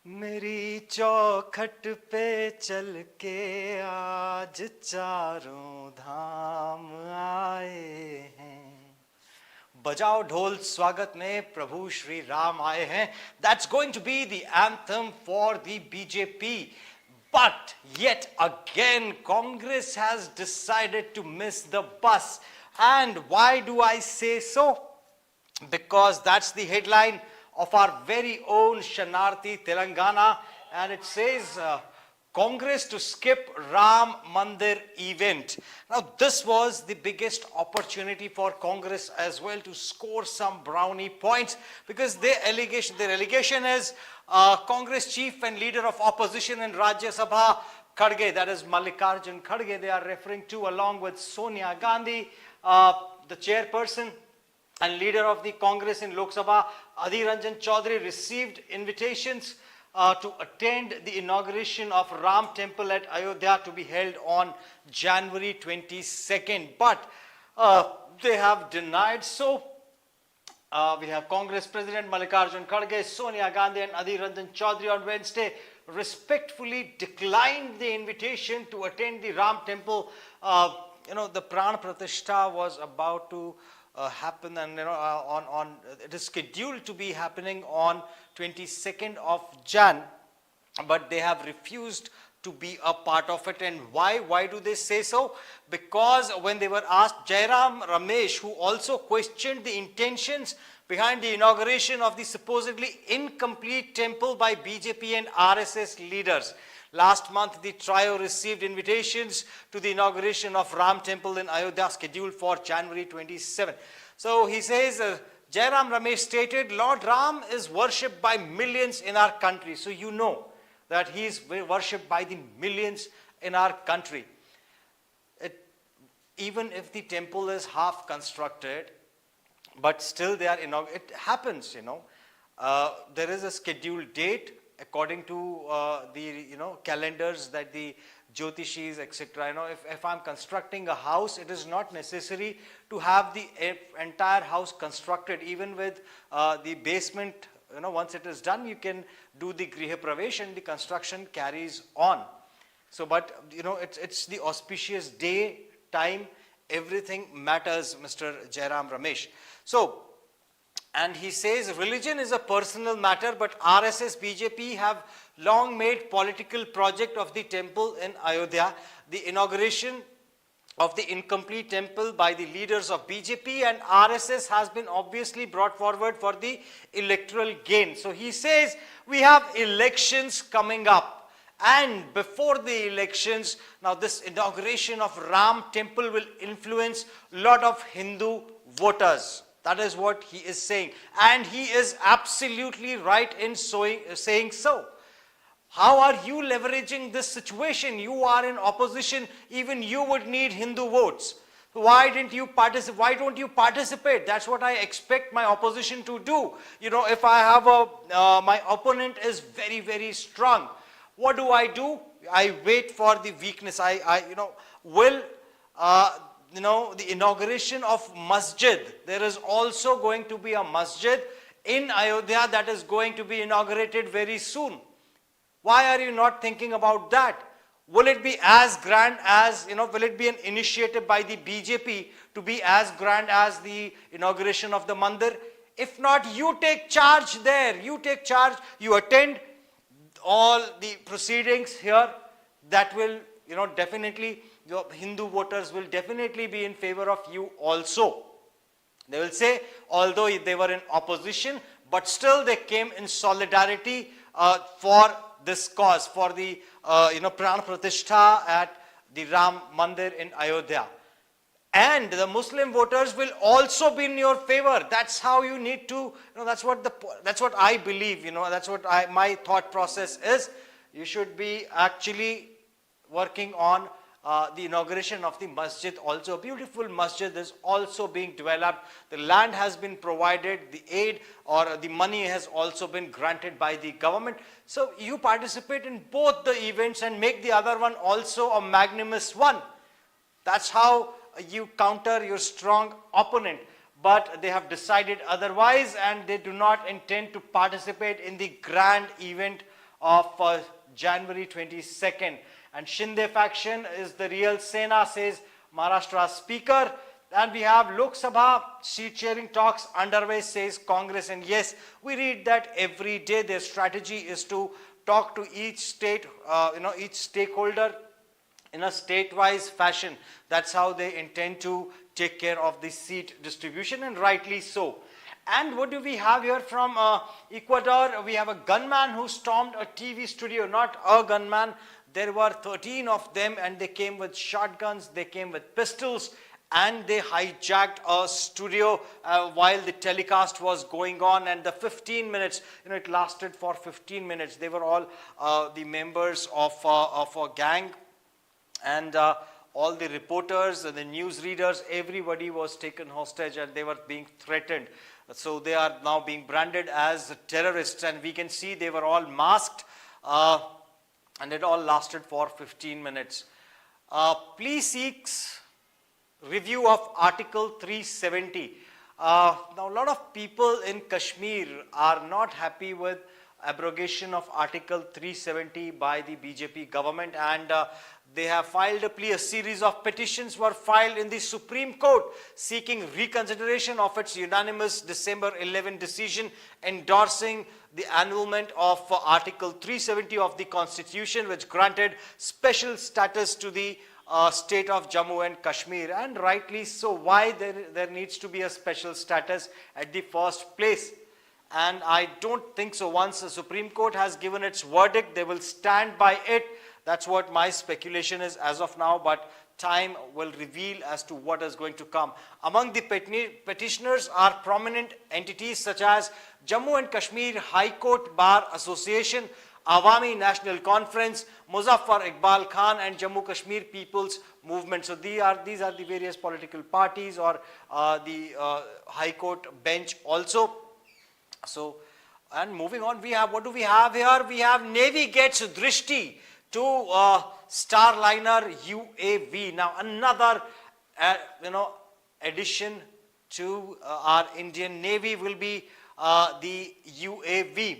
मेरी चौखट पे चल के आज चारों धाम आए हैं. बजाओ ढोल स्वागत में प्रभु श्री राम आए हैं. That's going to be the anthem for the BJP. But yet again, Congress has decided to miss the bus. And why do I say so? Because that's the headline of our very own Shanarthi Telangana, and it says Congress to skip Ram Mandir event. Now this was the biggest opportunity for Congress as well to score some brownie points, because their allegation is Congress chief and leader of opposition in Rajya Sabha Kharge, that is Mallikarjun Kharge, they are referring to, along with Sonia Gandhi, the chairperson and leader of the Congress in Lok Sabha, Adhir Ranjan Chaudhary, received invitations to attend the inauguration of Ram Temple at Ayodhya to be held on January 22nd. But they have denied so. We have Congress President Mallikarjun Kharge, Sonia Gandhi and Adhir Ranjan Chaudhary on Wednesday respectfully declined the invitation to attend the Ram Temple. The Pran Pratishtha was about to happen, and it is scheduled to be happening on 22nd of Jan, but they have refused to be a part of it. And why do they say so? Because when they were asked, Jairam Ramesh, who also questioned the intentions behind the inauguration of the supposedly incomplete temple by BJP and RSS leaders. Last month, the trio received invitations to the inauguration of Ram Temple in Ayodhya, scheduled for January 27. So he says, Jairam Ramesh stated, Lord Ram is worshipped by millions in our country. So you know that he is worshipped by the millions in our country. Even if the temple is half constructed, but still they are it happens, there is a scheduled date according to the calendars that the Jyotishis, etc. If I'm constructing a house, it is not necessary to have the entire house constructed. Even with the basement, once it is done, you can do the Griha Pravesh and the construction carries on. So, but it's the auspicious day, time, everything matters, Mr. Jairam Ramesh. So, and he says religion is a personal matter, but RSS, BJP have long made political project of the temple in Ayodhya. The inauguration of the incomplete temple by the leaders of BJP and RSS has been obviously brought forward for the electoral gain. So he says we have elections coming up, and before the elections, now this inauguration of Ram Temple will influence a lot of Hindu voters. That is what he is saying, and he is absolutely right in saying so. How are you leveraging this situation? You are in opposition. Even you would need Hindu votes. Why didn't you participate? Why don't you participate? That's what I expect my opposition to do. If I have my opponent is very, very strong, what do? I wait for the weakness. The inauguration of masjid. There is also going to be a masjid in Ayodhya that is going to be inaugurated very soon. Why are you not thinking about that? Will it be as grand as, will it be an initiative by the BJP to be as grand as the inauguration of the mandir? If not, you take charge there. You take charge. You attend all the proceedings here. That will, definitely, your Hindu voters will definitely be in favor of you also. They will say, although they were in opposition, but still they came in solidarity for this cause, for the Pran Pratishtha at the Ram Mandir in Ayodhya. And the Muslim voters will also be in your favor. That's how you need to, that's what I believe, that's what my thought process is. You should be actually working on the inauguration of the masjid. Also a beautiful masjid is also being developed. The land has been provided, the aid or the money has also been granted by the government. So you participate in both the events and make the other one also a magnanimous one. That's how you counter your strong opponent. But they have decided otherwise, and they do not intend to participate in the grand event of January 22nd. And Shinde faction is the real Sena, says Maharashtra Speaker. And we have Lok Sabha seat sharing talks underway, says Congress. And yes, we read that every day. Their strategy is to talk to each state, each stakeholder in a state-wise fashion. That's how they intend to take care of the seat distribution, and rightly so. And what do we have here from Ecuador? We have a gunman who stormed a TV studio. Not a gunman, there were 13 of them, and they came with shotguns, they came with pistols, and they hijacked a studio while the telecast was going on. And the 15 minutes, it lasted for 15 minutes. They were all the members of a gang, and all the reporters and the news readers, everybody was taken hostage, and they were being threatened. So they are now being branded as terrorists, and we can see they were all masked, and it all lasted for 15 minutes. Police seeks review of Article 370. Now a lot of people in Kashmir are not happy with abrogation of Article 370 by the BJP government, and they have filed a plea. A series of petitions were filed in the Supreme Court seeking reconsideration of its unanimous December 11 decision endorsing the annulment of Article 370 of the Constitution, which granted special status to the state of Jammu and Kashmir. And rightly so. Why there needs to be a special status at the first place? And I don't think so. Once the Supreme Court has given its verdict, they will stand by it. That's what my speculation is as of now, but time will reveal as to what is going to come. Among the petitioners are prominent entities such as Jammu and Kashmir High Court Bar Association, Awami National Conference, Muzaffar Iqbal Khan, and Jammu Kashmir People's Movement. So these are the various political parties, or the High Court bench also. So, and moving on, we have, what do we have here? We have Navy gets Drishti to Starliner UAV. Now another addition to our Indian Navy will be the UAV.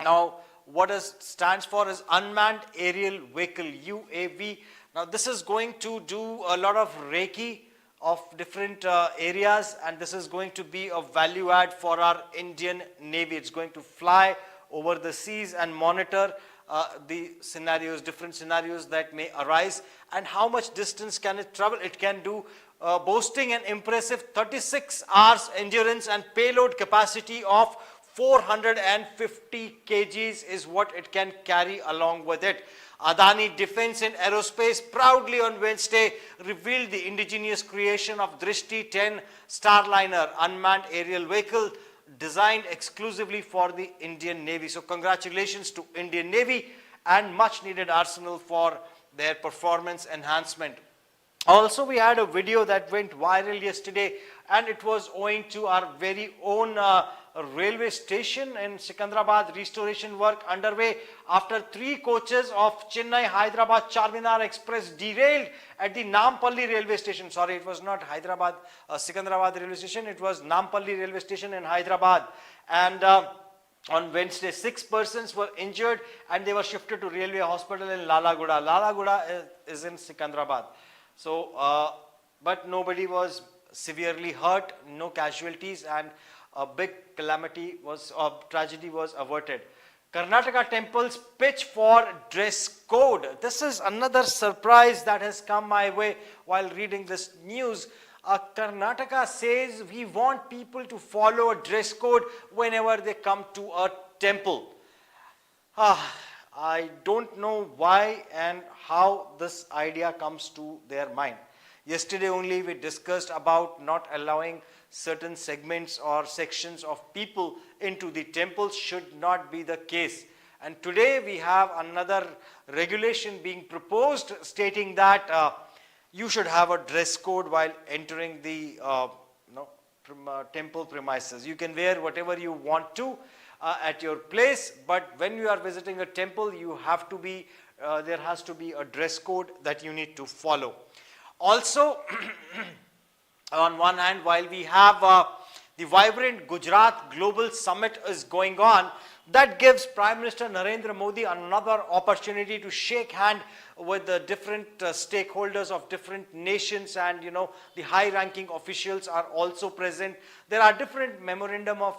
Now what it stands for is Unmanned Aerial Vehicle, UAV. Now this is going to do a lot of recce of different areas, and this is going to be a value add for our Indian Navy. It's going to fly over the seas and monitor the scenarios, different scenarios that may arise. And how much distance can it travel? It can do boasting an impressive 36 hours endurance and payload capacity of 450 kgs is what it can carry along with it. Adani Defense and Aerospace proudly on Wednesday revealed the indigenous creation of Drishti 10 Starliner unmanned aerial vehicle designed exclusively for the Indian Navy. So congratulations to Indian Navy, and much needed arsenal for their performance enhancement. Also, we had a video that went viral yesterday, and it was owing to our very own railway station in Secunderabad. Restoration work underway after 3 coaches of Chennai Hyderabad Charminar Express derailed at the Nampalli railway station. Sorry, it was not Hyderabad Secunderabad railway station, it was Nampalli railway station in Hyderabad. And on Wednesday, 6 persons were injured, and they were shifted to railway hospital in Lalaguda. Lalaguda is in Secunderabad. So, but nobody was severely hurt, no casualties, and a big calamity was, tragedy was averted. Karnataka temples pitch for dress code. This is another surprise that has come my way while reading this news. Karnataka says we want people to follow a dress code whenever they come to a temple. I don't know why and how this idea comes to their mind. Yesterday only we discussed about not allowing certain segments or sections of people into the temples. Should not be the case. And today we have another regulation being proposed stating that you should have a dress code while entering the temple premises. You can wear whatever you want to at your place, but when you are visiting a temple, you have to be, there has to be a dress code that you need to follow. Also, on one hand, while we have the vibrant Gujarat Global Summit is going on, that gives Prime Minister Narendra Modi another opportunity to shake hand with the different stakeholders of different nations, and the high-ranking officials are also present. There are different memorandum of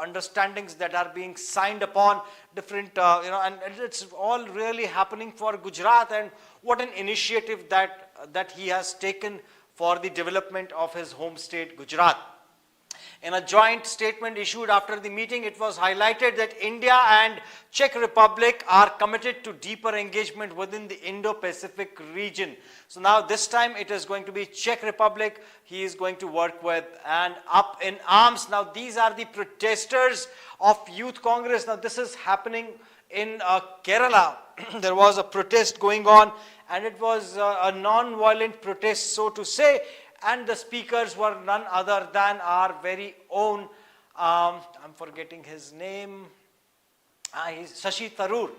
understandings that are being signed upon, different and it's all really happening for Gujarat, and what an initiative that he has taken for the development of his home state Gujarat. In a joint statement issued after the meeting, it was highlighted that India and Czech Republic are committed to deeper engagement within the Indo-Pacific region. So now this time it is going to be Czech Republic he is going to work with, and up in arms. Now these are the protesters of Youth Congress. Now this is happening in Kerala. There was a protest going on, and it was a non-violent protest, so to say. And the speakers were none other than our very own, I'm forgetting his name, Shashi Tharoor.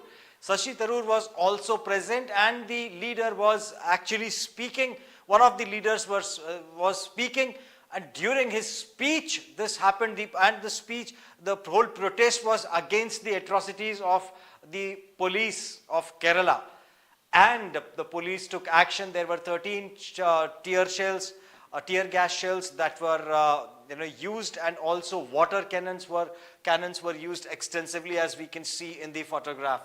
Shashi Tharoor was also present, and the leader was actually speaking. One of the leaders was speaking, and during his speech, this happened, the whole protest was against the atrocities of the police of Kerala. And the police took action. There were 13 tear gas shells that were used, and also water cannons were used extensively, as we can see in the photograph.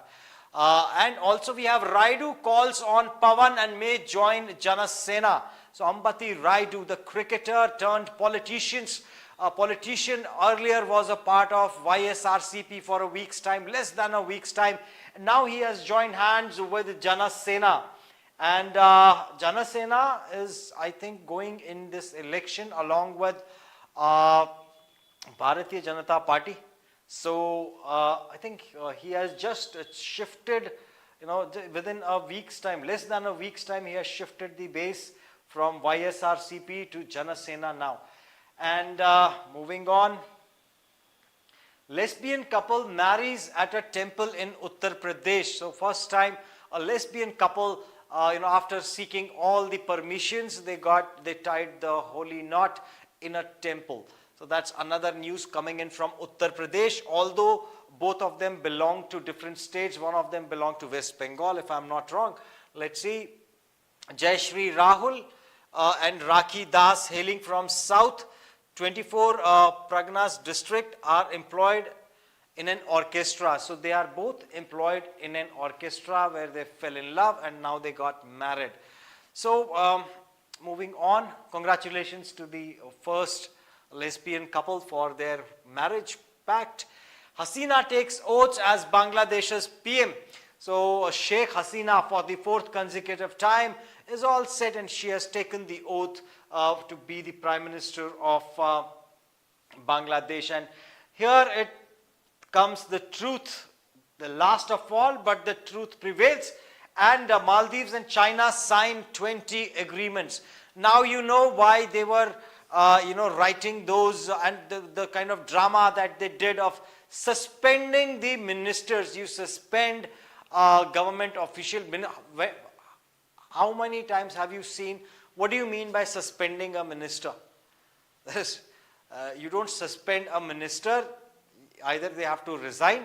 And also we have Raidu calls on Pawan and may join Jana Sena. So Ambati Raidu, the cricketer turned politician, earlier was a part of YSRCP for a week's time, less than a week's time. Now he has joined hands with Jana Sena. And Jana Sena is, I think, going in this election along with Bharatiya Janata Party. So I think he has just shifted, within a week's time, less than a week's time, he has shifted the base from YSRCP to Jana Sena now. And moving on, lesbian couple marries at a temple in Uttar Pradesh. So first time a lesbian couple, after seeking all the permissions, they tied the holy knot in a temple. So that's another news coming in from Uttar Pradesh, although both of them belong to different states. One of them belong to West Bengal, if I'm not wrong. Let's see. Jai Shri Rahul and Rakhi Das, hailing from South 24 Pragnas district, are employed in an orchestra. So they are both employed in an orchestra where they fell in love, and now they got married. So moving on, congratulations to the first lesbian couple for their marriage pact. Hasina takes oath as Bangladesh's PM. So Sheikh Hasina, for the fourth consecutive time, is all set, and she has taken the oath to be the Prime Minister of Bangladesh. And here it comes the truth, the last of all, but the truth prevails. And Maldives and China signed 20 agreements. Now you know why they were writing those, and the kind of drama that they did of suspending the ministers. You suspend government official. How many times have you seen? What do you mean by suspending a minister? You don't suspend a minister. Either they have to resign,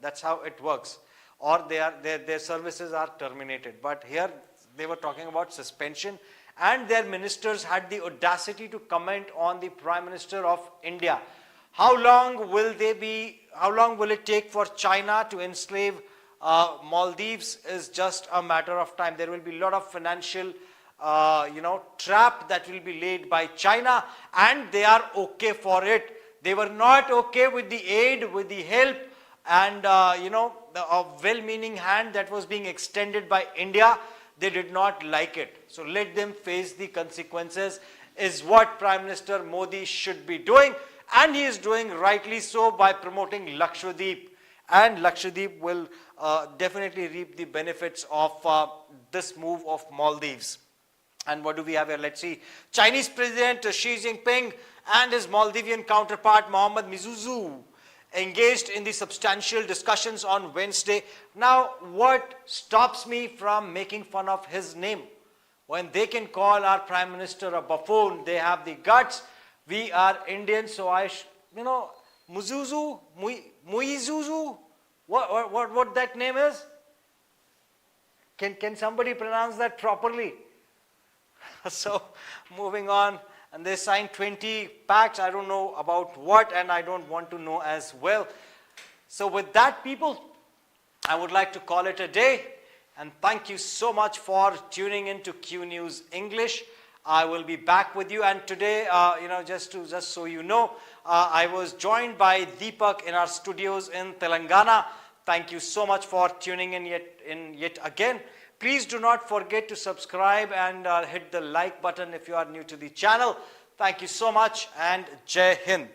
that's how it works, or their services are terminated. But here they were talking about suspension, and their ministers had the audacity to comment on the Prime Minister of India. How long will it take for China to enslave Maldives is just a matter of time. There will be a lot of financial trap that will be laid by China, and they are okay for it. They were not okay with the aid, with the help, and a well-meaning hand that was being extended by India. They did not like it. So let them face the consequences is what Prime Minister Modi should be doing, and he is doing rightly so by promoting Lakshadweep. And Lakshadweep will definitely reap the benefits of this move of Maldives. And what do we have here? Let's see. Chinese President Xi Jinping and his Maldivian counterpart Mohammad Mizuzu engaged in the substantial discussions on Wednesday. Now, what stops me from making fun of his name? When they can call our Prime Minister a buffoon, they have the guts. We are Indians, so Muzuzu, Muizuzu, what that name is? Can somebody pronounce that properly? So, moving on, and they signed 20 packs. I don't know about what, and I don't want to know as well. So with that, people, I would like to call it a day, and thank you so much for tuning in to Q News English. I will be back with you, and today, just so you know, I was joined by Deepak in our studios in Telangana. Thank you so much for tuning in yet again. Please do not forget to subscribe and hit the like button if you are new to the channel. Thank you so much, and Jai Hind.